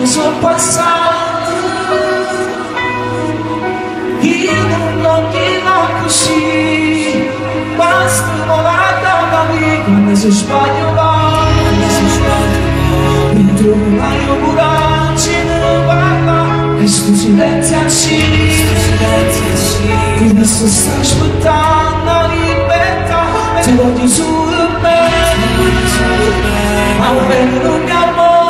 anos o passado e non ti così basta volata da me quando si sbaglio va dentro un raio buracino guarda e sto silenzio asci adesso sta aspettando la libertà te lo disuro bene ma un bello mio amore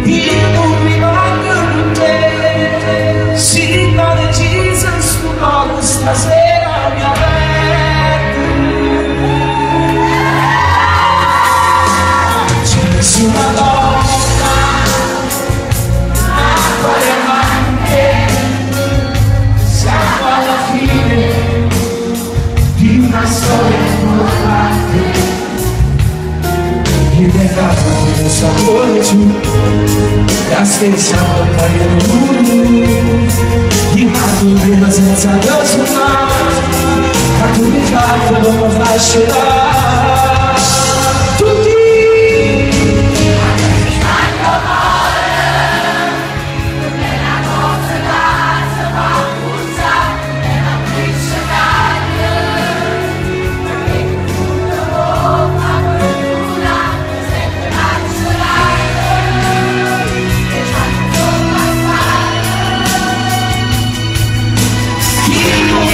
io non mi voglio con te sì ma decisa su notte stasera mi avverto c'è nessuna donna a quale manche siamo alla fine di una storia importante ed è dato un sapore giù la stessa volta del mondo di natura senza personale ma tu mi fai non lascerà tutti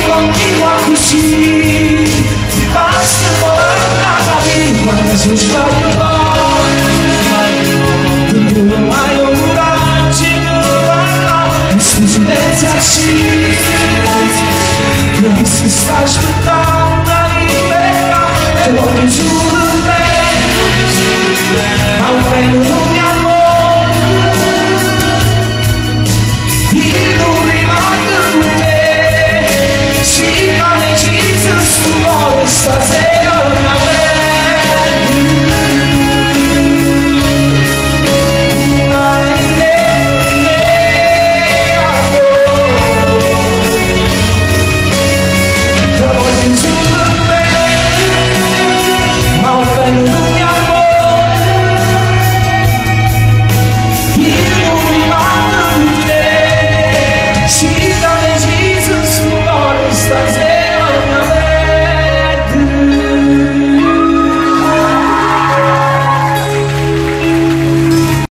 continua così ti basta guardare lì quando si sbaglia tu non hai un raggio e sto silenzio asci non si sta aspettando la libertà te lo giuro bene ma un bello